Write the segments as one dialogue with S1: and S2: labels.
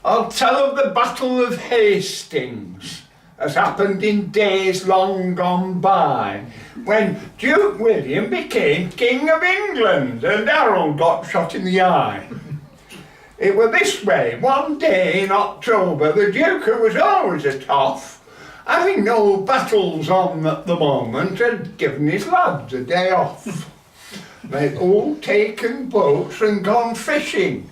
S1: I'll tell of the Battle of Hastings, as happened in days long gone by, when Duke William became King of England and Harold got shot in the eye. It was this way: one day in October, the Duke, who was always a toff, having no battles on at the moment, had given his lads a day off. They'd all taken boats and gone fishing,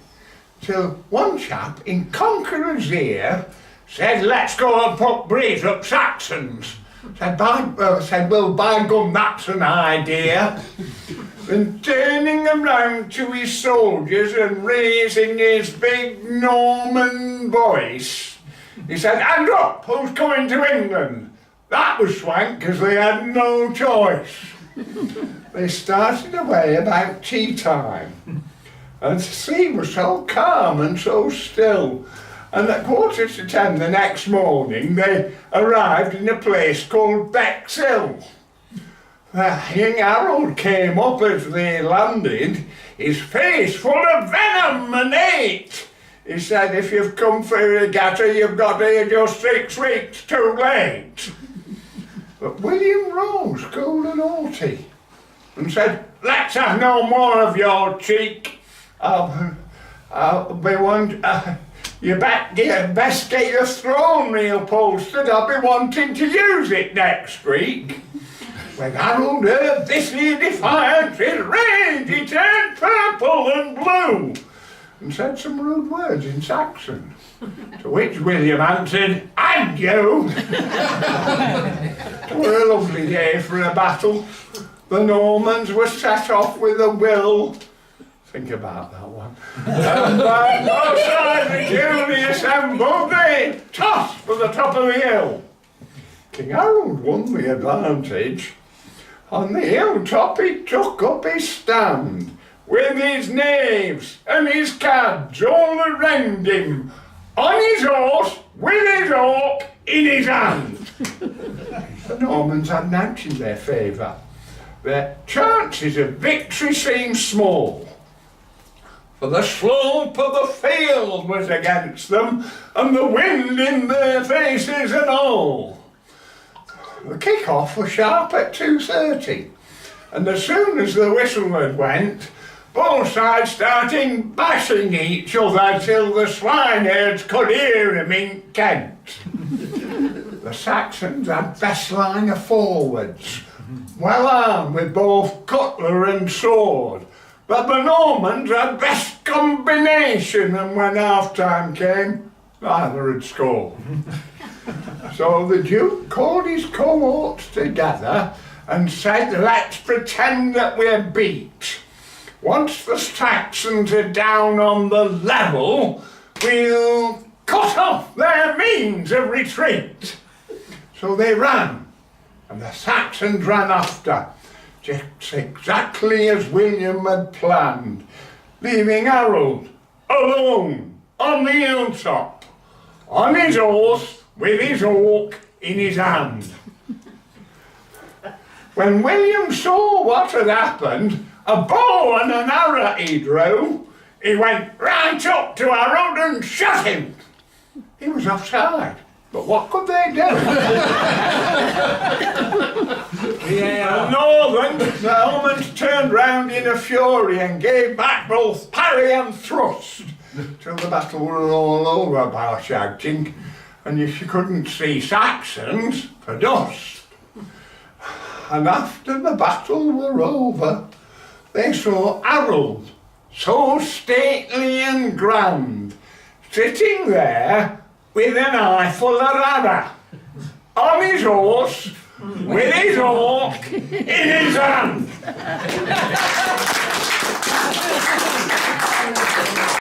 S1: till one chap in Conqueror's ear said, "Let's go and put breeze up Saxons." Said, well, by gum, that's an idea. And turning around to his soldiers and raising his big Norman voice, he said, "Hand up, who's coming to England?" That was swank, because they had no choice. They started away about tea time, and the sea was so calm and so still. And at 10:15 the next morning, they arrived in a place called Bexhill. Young Harold came up as they landed, his face full of venom and hate. He said, "If you've come for a regatta, you've got here just 6 weeks too late." But William rose, cool and haughty, and said, "Let's have no more of your cheek. You best get your throne reupholstered. I'll be wanting to use it next week." When Harold heard this in defiance, his rage, he turned purple and blue, and said some rude words in Saxon, to which William answered, "And you!" It was a lovely day for a battle. The Normans were set off with a will. Think about that one. And by both sides the duly assembled, they tossed for the top of the hill. King Harold won the advantage. On the hilltop he took up his stand, with his knaves and his cads all around him, on his horse, with his hawk in his hand. The Normans had an ounce in their favour. Their chances of victory seemed small, for the slope of the field was against them, and the wind in their faces and all. The kick-off was sharp at 2:30, and as soon as the whistle had went, both sides starting bashing each other till the swineherds could hear him in Kent. The Saxons had best line of forwards, well armed with both cutler and sword, but the Normans had best combination, and when half-time came, neither had scored. So the Duke called his cohorts together and said, "Let's pretend that we're beat. Once the Saxons are down on the level, we'll cut off their means of retreat." So they ran, and the Saxons ran after, just exactly as William had planned, leaving Harold alone on the hilltop, on his horse, with his hawk in his hand. When William saw what had happened, a bow and an arrow he drew, he went right up to Harold and shot him. He was offside, but what could they do? The Normans turned round in a fury and gave back both parry and thrust, till the battle was all over by shouting, and you couldn't see Saxons for dust. And after the battle were over, they saw Harold, so stately and grand, sitting there with an eye full of arrow, on his horse, with his hawk in his hand.